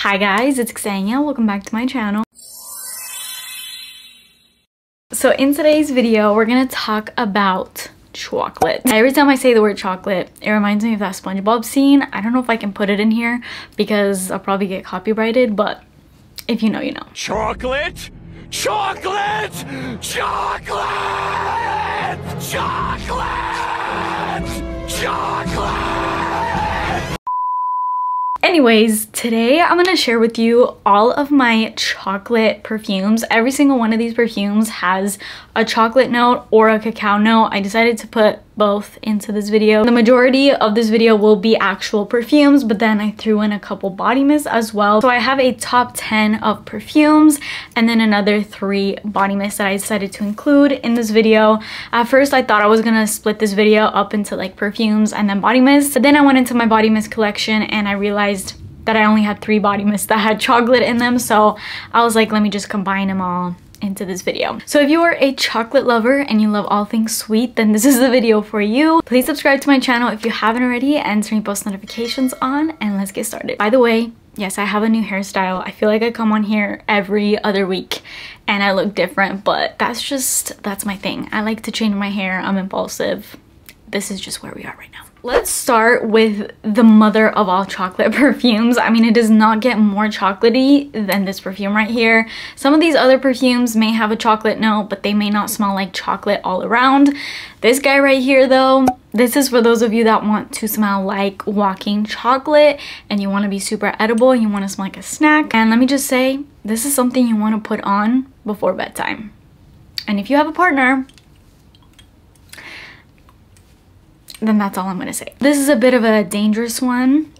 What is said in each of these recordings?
Hi guys, it's Ksenia. Welcome back to my channel. So in today's video, we're gonna talk about chocolate. Every time I say the word chocolate, it reminds me of that SpongeBob scene. I don't know if I can put it in here because I'll probably get copyrighted, but if you know, you know. Chocolate! Chocolate! Chocolate! Chocolate! Chocolate! Anyways, today I'm gonna share with you all of my chocolate perfumes. Every single one of these perfumes has a chocolate note or a cacao note. I decided to put both into this video. The majority of this video will be actual perfumes, but then I threw in a couple body mists as well. So I have a top 10 of perfumes and then another 3 body mists that I decided to include in this video. At first I thought I was gonna split this video up into like perfumes and then body mists, but then I went into my body mist collection and I realized that I only had 3 body mists that had chocolate in them. So I was like, let me just combine them all into this video. So if you are a chocolate lover and you love all things sweet, then this is the video for you. Please subscribe to my channel if you haven't already and turn post notifications on, and let's get started. By the way, yes, I have a new hairstyle. I feel like I come on here every other week and I look different, but that's my thing. I like to change my hair. I'm impulsive. This is just where we are right now. Let's start with the mother of all chocolate perfumes. I mean, it does not get more chocolatey than this perfume right here. Some of these other perfumes may have a chocolate note, but they may not smell like chocolate all around. This guy right here though, this is for those of you that want to smell like walking chocolate and you want to be super edible and you want to smell like a snack. And let me just say, this is something you want to put on before bedtime. And if you have a partner, then that's all I'm gonna say. This is a bit of a dangerous one.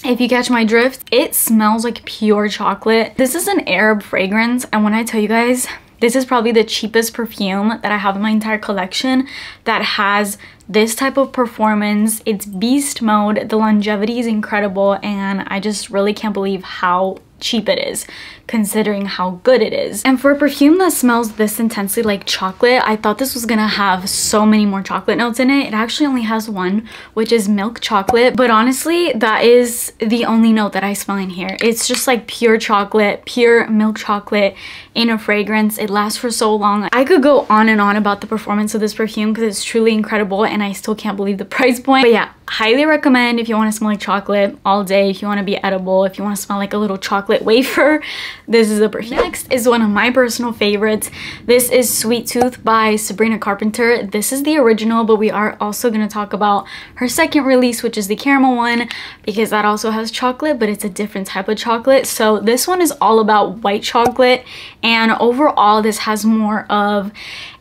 If you catch my drift, it smells like pure chocolate. This is an Arab fragrance, and when I tell you guys, this is probably the cheapest perfume that I have in my entire collection that has this type of performance. It's beast mode. The longevity is incredible, and I just really can't believe how cheap it is considering how good it is. And for a perfume that smells this intensely like chocolate, I thought this was gonna have so many more chocolate notes in it. It actually only has one, which is milk chocolate, but honestly that is the only note that I smell in here. It's just like pure chocolate, pure milk chocolate in a fragrance. It lasts for so long. I could go on and on about the performance of this perfume because it's truly incredible and I still can't believe the price point. But yeah, highly recommend if you want to smell like chocolate all day, if you want to be edible, if you want to smell like a little chocolate wafer, this is a perfume. Next is one of my personal favorites. This is Sweet Tooth by Sabrina Carpenter. This is the original, but we are also going to talk about her second release, which is the caramel one, because that also has chocolate, but it's a different type of chocolate. So this one is all about white chocolate, and overall this has more of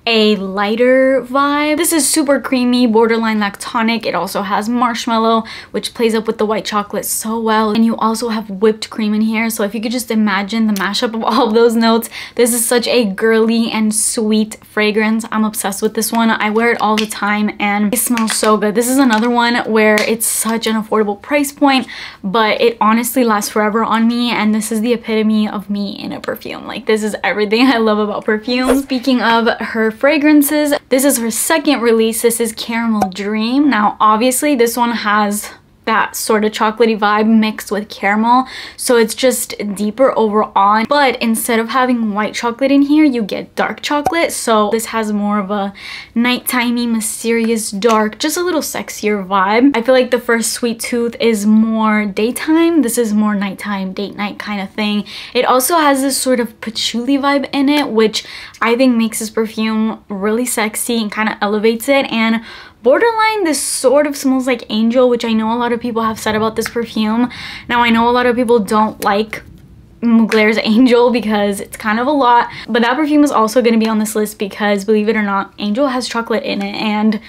a lighter vibe. This is super creamy, borderline lactonic. It also has marshmallow, which plays up with the white chocolate so well. And you also have whipped cream in here. So if you could just imagine the mashup of all of those notes, this is such a girly and sweet fragrance. I'm obsessed with this one. I wear it all the time and it smells so good. This is another one where it's such an affordable price point, but it honestly lasts forever on me. And this is the epitome of me in a perfume. Like, this is everything I love about perfume. Speaking of her fragrances, this is her second release. This is Caramel Dream. Now obviously this one has that sort of chocolatey vibe mixed with caramel, so it's just deeper overall, but instead of having white chocolate in here, you get dark chocolate. So this has more of a nighttimey, mysterious, dark, just a little sexier vibe. I feel like the first Sweet Tooth is more daytime. This is more nighttime, date night kind of thing. It also has this sort of patchouli vibe in it, which I think makes this perfume really sexy and kind of elevates it. And borderline, this sort of smells like Angel, which I know a lot of people have said about this perfume. Now I know a lot of people don't like Mugler's Angel because it's kind of a lot, but that perfume is also going to be on this list because, believe it or not, Angel has chocolate in it and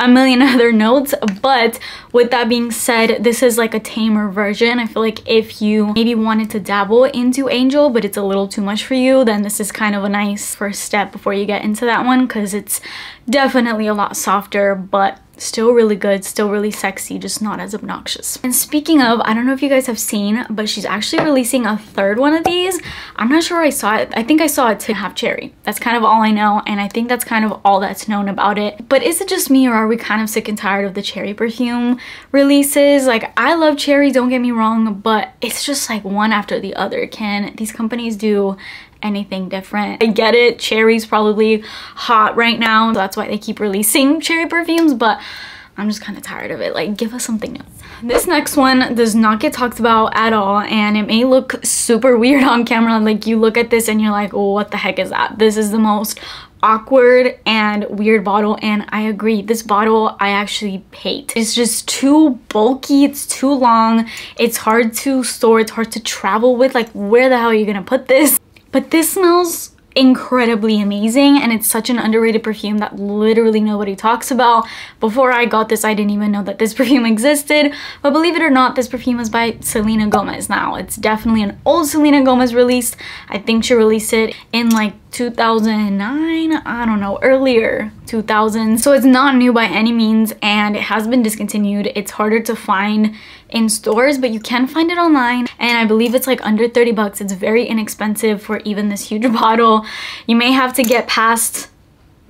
a million other notes. But with that being said, this is like a tamer version. I feel like if you maybe wanted to dabble into Angel but it's a little too much for you, then this is kind of a nice first step before you get into that one, because it's definitely a lot softer but Still really good, still really sexy, just not as obnoxious. And speaking of, I don't know if you guys have seen, but she's actually releasing a third one of these. I'm not sure I saw it. I think I saw it to have cherry. That's kind of all I know, and I think that's kind of all that's known about it. But is it just me, or are we kind of sick and tired of the cherry perfume releases? Like, I love cherry, don't get me wrong, but it's just like one after the other. Can these companies do anything different? I get it, cherry's probably hot right now, so that's why they keep releasing cherry perfumes, but I'm just kind of tired of it. Like, give us something new. This next one does not get talked about at all, and it may look super weird on camera. Like, you look at this and you're like, oh, what the heck is that? This is the most awkward and weird bottle, and I agree, this bottle I actually hate. It's just too bulky, it's too long, it's hard to store, it's hard to travel with. Like, where the hell are you gonna put this? But this smells incredibly amazing, and it's such an underrated perfume that literally nobody talks about. Before I got this, I didn't even know that this perfume existed, but believe it or not, this perfume is by Selena Gomez. Now, it's definitely an old Selena Gomez release. I think she released it in like 2009, I don't know, earlier 2000s. So it's not new by any means, and it has been discontinued. It's harder to find in stores, but you can find it online, and I believe it's like under 30 bucks. It's very inexpensive for even this huge bottle. You may have to get past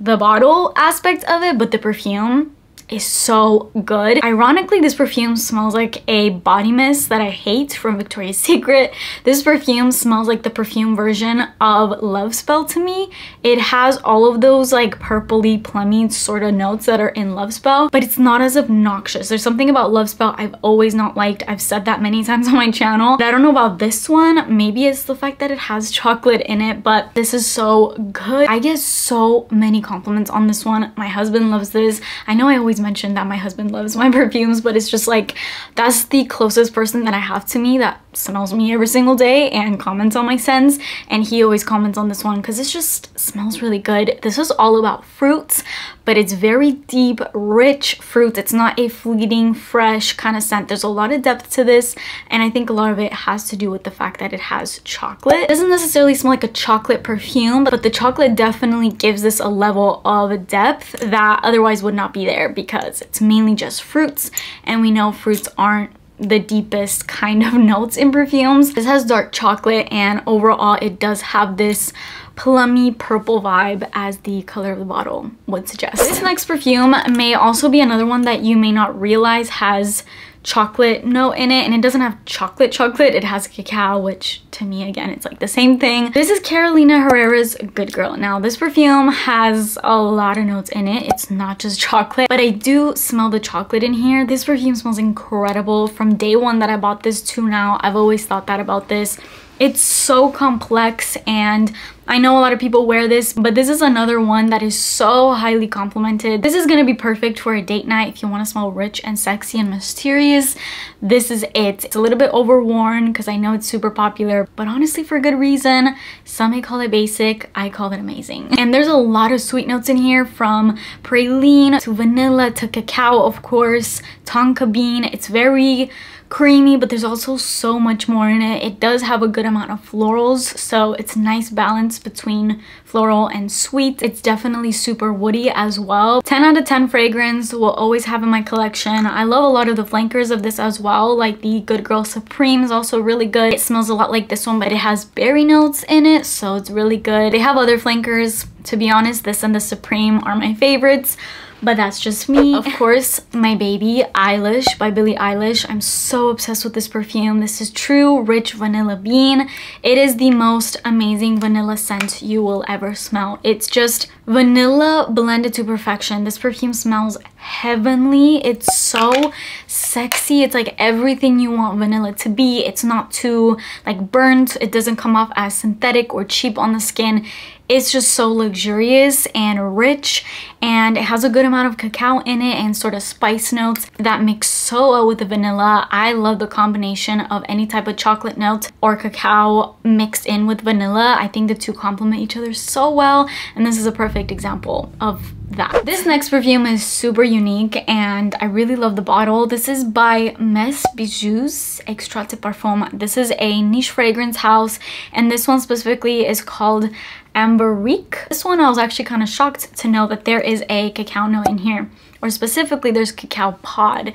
the bottle aspect of it, but the perfume is so good. Ironically, this perfume smells like a body mist that I hate from Victoria's Secret. This perfume smells like the perfume version of Love Spell to me. It has all of those like purpley, plummy sort of notes that are in Love Spell, but it's not as obnoxious. There's something about Love Spell I've always not liked. I've said that many times on my channel. But I don't know about this one. Maybe it's the fact that it has chocolate in it, but this is so good. I get so many compliments on this one. My husband loves this. I know I always mention that my husband loves my perfumes, but it's just like, that's the closest person that I have to me that smells me every single day and comments on my scents, and he always comments on this one because it just smells really good. This is all about fruits, but it's very deep, rich fruits. It's not a fleeting, fresh kind of scent. There's a lot of depth to this, and I think a lot of it has to do with the fact that it has chocolate. It doesn't necessarily smell like a chocolate perfume, but the chocolate definitely gives this a level of depth that otherwise would not be there, because it's mainly just fruits, and we know fruits aren't the deepest kind of notes in perfumes. This has dark chocolate, and overall it does have this plummy purple vibe as the color of the bottle would suggest. This next perfume may also be another one that you may not realize has chocolate note in it, and it doesn't have chocolate, it has cacao, which to me, again, it's like the same thing. This is Carolina Herrera's Good Girl. Now, this perfume has a lot of notes in it. It's not just chocolate, but I do smell the chocolate in here. This perfume smells incredible. From day one that I bought this to now, I've always thought that about this. It's so complex, and I know a lot of people wear this, but this is another one that is so highly complimented. This is gonna be perfect for a date night if you want to smell rich and sexy and mysterious. This is it. It's a little bit overworn because I know it's super popular, but honestly for good reason. Some may call it basic, I call it amazing. And there's a lot of sweet notes in here, from praline to vanilla to cacao, of course, tonka bean. It's very creamy, but there's also so much more in it. It does have a good amount of florals, so it's nice balance between floral and sweet. It's definitely super woody as well. 10 out of 10 fragrance, will always have in my collection. I love a lot of the flankers of this as well, like the Good Girl Supreme is also really good. It smells a lot like this one, but it has berry notes in it, so it's really good. They have other flankers. To be honest, this and the Supreme are my favorites, but that's just me. Of course, my baby, Eilish by Billie Eilish. I'm so obsessed with this perfume. This is true rich vanilla bean. It is the most amazing vanilla scent you will ever smell. It's just vanilla blended to perfection. This perfume smells heavenly. It's so sexy. It's like everything you want vanilla to be. It's not too like burnt. It doesn't come off as synthetic or cheap on the skin. It's just so luxurious and rich, and it has a good amount of cacao in it and sort of spice notes that mix so well with the vanilla. I love the combination of any type of chocolate note or cacao mixed in with vanilla. I think the two complement each other so well, and this is a perfect example of that. This next perfume is super unique, and I really love the bottle. This is by Mes Bijoux Extrait de Parfum. This is a niche fragrance house, and this one specifically is called Amberique. This one I was actually kind of shocked to know that there is a cacao note in here. or specifically there's Cacao Pod.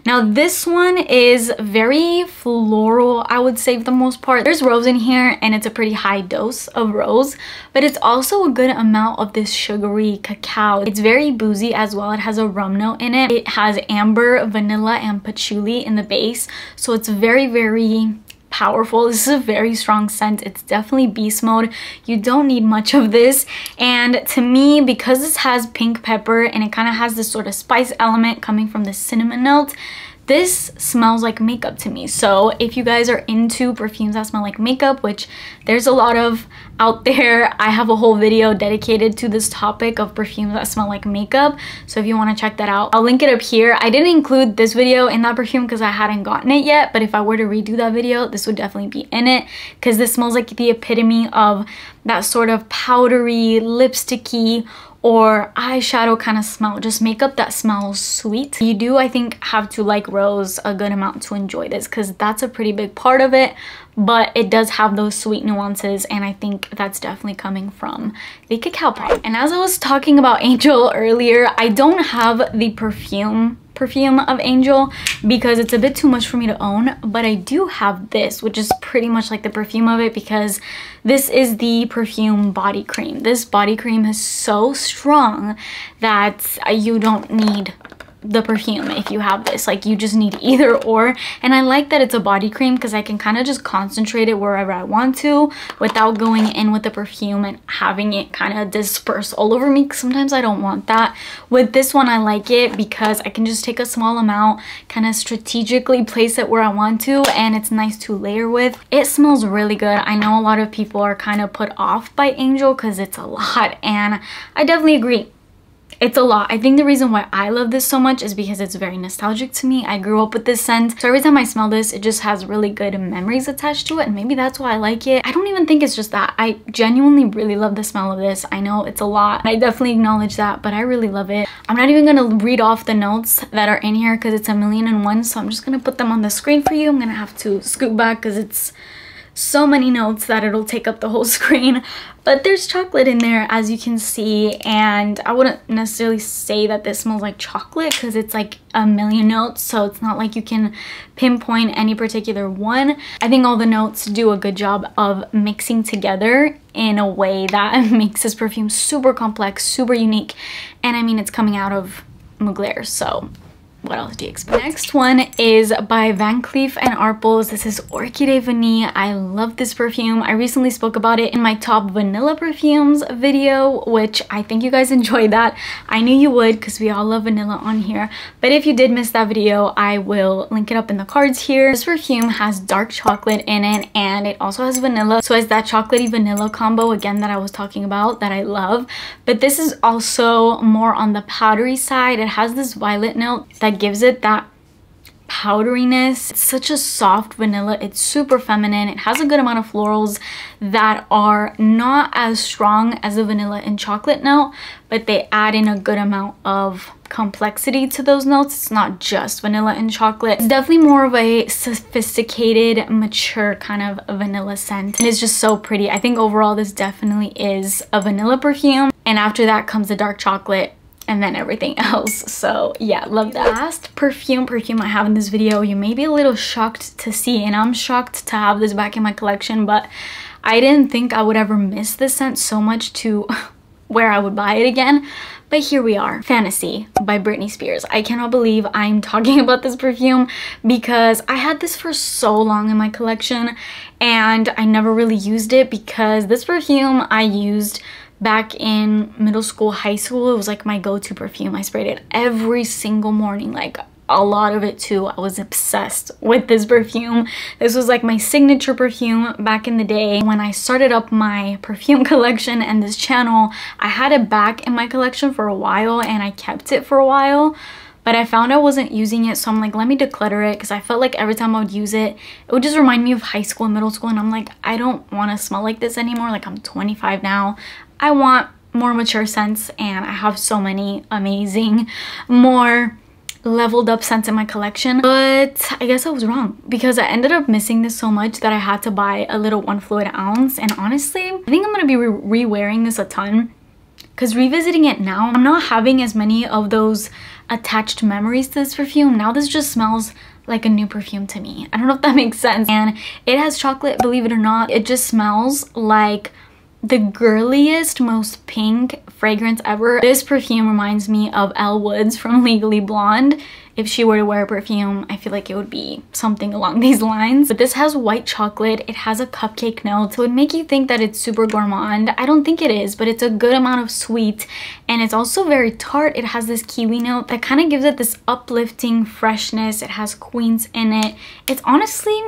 Now this one is very floral, I would say, for the most part. There's rose in here and it's a pretty high dose of rose, but it's also a good amount of this sugary cacao. It's very boozy as well. It has a rum note in it. It has amber, vanilla, and patchouli in the base, so it's very, very powerful. This is a very strong scent. It's definitely beast mode. You don't need much of this, and to me, because this has pink pepper and it kind of has this sort of spice element coming from the cinnamon note, this smells like makeup to me. So if you guys are into perfumes that smell like makeup, which there's a lot of out there, I have a whole video dedicated to this topic of perfumes that smell like makeup. So if you want to check that out, I'll link it up here. I didn't include this video in that perfume because I hadn't gotten it yet, but if I were to redo that video, this would definitely be in it because this smells like the epitome of that sort of powdery, lipsticky, or eyeshadow kind of smell, just makeup that smells sweet. You do, I think, have to like rose a good amount to enjoy this because that's a pretty big part of it, but it does have those sweet nuances, and I think that's definitely coming from the Cacao Pod. And as I was talking about Angel earlier, I don't have the perfume of Angel because it's a bit too much for me to own, but I do have this, which is pretty much like the perfume of it because this is the perfume body cream. This body cream is so strong that you don't need the perfume if you have this. Like, you just need either or, and I like that it's a body cream because I can kind of just concentrate it wherever I want to without going in with the perfume and having it kind of disperse all over me, because sometimes I don't want that. With this one, I like it because I can just take a small amount, kind of strategically place it where I want to, and it's nice to layer with. It smells really good. I know a lot of people are kind of put off by Angel because it's a lot, and I definitely agree. It's a lot. I think the reason why I love this so much is because it's very nostalgic to me. I grew up with this scent, so every time I smell this, it just has really good memories attached to it, and maybe that's why I like it. I don't even think it's just that. I genuinely really love the smell of this. I know it's a lot. I definitely acknowledge that, but I really love it. I'm not even gonna read off the notes that are in here because it's 1,000,001, so I'm just gonna put them on the screen for you. I'm gonna have to scoot back because it's so many notes that it'll take up the whole screen, but there's chocolate in there, as you can see, and I wouldn't necessarily say that this smells like chocolate because it's like 1,000,000 notes, so it's not like you can pinpoint any particular one. I think all the notes do a good job of mixing together in a way that makes this perfume super complex, super unique, and I mean, it's coming out of Mugler, so what else do you expect? Next one is by Van Cleef & Arpels. This is Orchidee Vanille. I love this perfume. I recently spoke about it in my top vanilla perfumes video, which I think you guys enjoyed that. I knew you would because we all love vanilla on here. But if you did miss that video, I will link it up in the cards here. This perfume has dark chocolate in it, and it also has vanilla. So it's that chocolatey vanilla combo again that I was talking about that I love. But this is also more on the powdery side. It has this violet note that gives it that powderiness. It's such a soft vanilla. It's super feminine. It has a good amount of florals that are not as strong as a vanilla and chocolate note, but they add in a good amount of complexity to those notes. It's not just vanilla and chocolate. It's definitely more of a sophisticated, mature kind of vanilla scent, and it's just so pretty. I think overall this definitely is a vanilla perfume, and after that comes the dark chocolate and then everything else. So yeah, love that. Last perfume I have in this video, you may be a little shocked to see, and I'm shocked to have this back in my collection, but I didn't think I would ever miss this scent so much to where I would buy it again. But here we are. Fantasy by Britney Spears. I cannot believe I'm talking about this perfume because I had this for so long in my collection and I never really used it, because this perfume I used back in middle school, high school. It was like my go-to perfume. I sprayed it every single morning, like a lot of it too. I was obsessed with this perfume. This was like my signature perfume back in the day. When I started up my perfume collection and this channel, I had it back in my collection for a while and I kept it for a while, but I found I wasn't using it, so I'm like, let me declutter it, because I felt like every time I would use it, it would just remind me of high school and middle school, and I'm like, I don't want to smell like this anymore. Like, I'm 25 now. I want more mature scents, and I have so many amazing, more leveled up scents in my collection. But I guess I was wrong, because I ended up missing this so much that I had to buy a little 1 fluid ounce, and honestly, I think I'm going to be re-wearing this a ton, because revisiting it now, I'm not having as many of those attached memories to this perfume. Now this just smells like a new perfume to me. I don't know if that makes sense. And it has chocolate, believe it or not. It just smells like the girliest, most pink fragrance ever. This perfume reminds me of Elle Woods from Legally Blonde. If she were to wear a perfume, I feel like it would be something along these lines. But this has white chocolate. It has a cupcake note, so it would make you think that it's super gourmand. I don't think it is, but it's a good amount of sweet, and it's also very tart. It has this kiwi note that kind of gives it this uplifting freshness. It has queens in it. It's honestly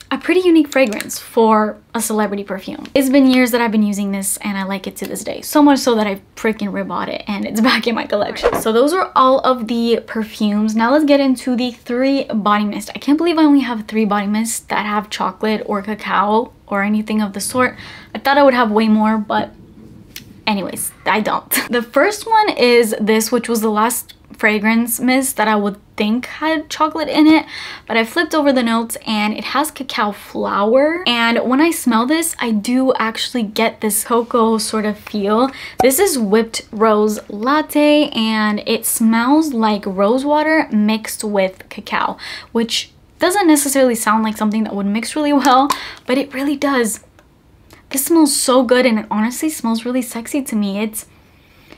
a pretty unique fragrance for a celebrity perfume. It's been years that I've been using this and I like it to this day. So much so that I freaking rebought it and it's back in my collection. So those are all of the perfumes. Now let's get into the 3 body mist. I can't believe I only have 3 body mists that have chocolate or cacao or anything of the sort. I thought I would have way more, but anyways, I don't. The first one is this, which was the last fragrance mist that I would think had chocolate in it, but I flipped over the notes and it has cacao flower, and when I smell this I do actually get this cocoa sort of feel. This is whipped rose latte and it smells like rose water mixed with cacao, which doesn't necessarily sound like something that would mix really well, but it really does. This smells so good and it honestly smells really sexy to me. It's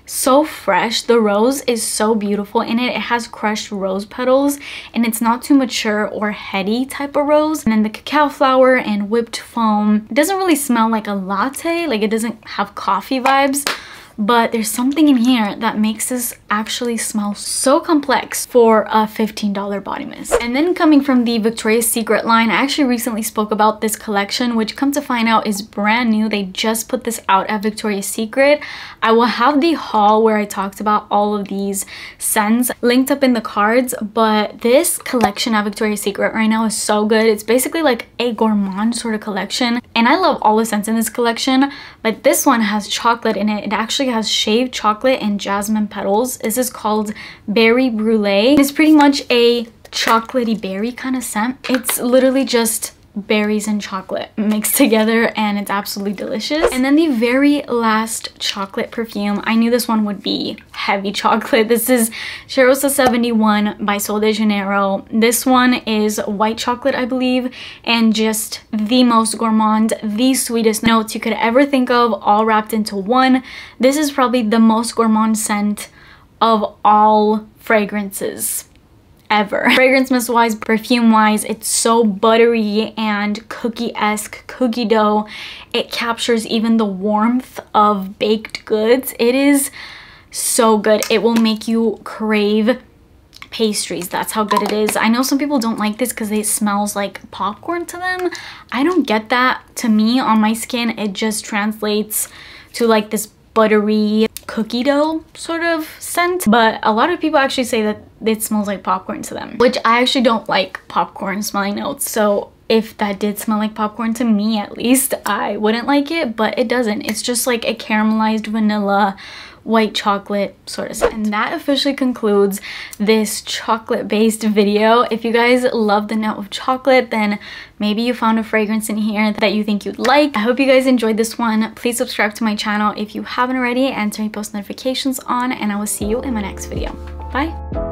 so fresh. The rose is so beautiful in it. It has crushed rose petals and it's not too mature or heady type of rose. And then the cacao flower and whipped foam, it doesn't really smell like a latte, like it doesn't have coffee vibes, but there's something in here that makes this actually smell so complex for a $15 body mist. And then coming from the Victoria's Secret line, I actually recently spoke about this collection, which come to find out is brand new. They just put this out at Victoria's Secret. I will have the haul where I talked about all of these scents linked up in the cards, but this collection at Victoria's Secret right now is so good. It's basically like a gourmand sort of collection, and I love all the scents in this collection, but this one has chocolate in it. It actually has shaved chocolate and jasmine petals. This is called Berry Brulee. It's pretty much a chocolatey berry kind of scent. It's literally just berries and chocolate mixed together and it's absolutely delicious. And then the very last chocolate perfume, I knew this one would be heavy chocolate. This is Cheirosa 71 by Sol de Janeiro. This one is white chocolate, I believe, and just the most gourmand, the sweetest notes you could ever think of, all wrapped into one. This is probably the most gourmand scent of all fragrances ever. Fragrance mist wise, perfume wise, it's so buttery and cookie-esque, cookie dough. It captures even the warmth of baked goods. It is so good. It will make you crave pastries. That's how good it is. I know some people don't like this because it smells like popcorn to them. I don't get that. To me, on my skin, it just translates to like this buttery cookie dough sort of scent, but a lot of people actually say that it smells like popcorn to them, which I actually don't like popcorn smelling notes. So if that did smell like popcorn to me, at least, I wouldn't like it, but it doesn't. It's just like a caramelized vanilla white chocolate sort of scent. And that officially concludes this chocolate based video. If you guys love the note of chocolate, then maybe you found a fragrance in here that you think you'd like. I hope you guys enjoyed this one. Please subscribe to my channel if you haven't already and turn your post notifications on, and I will see you in my next video. Bye.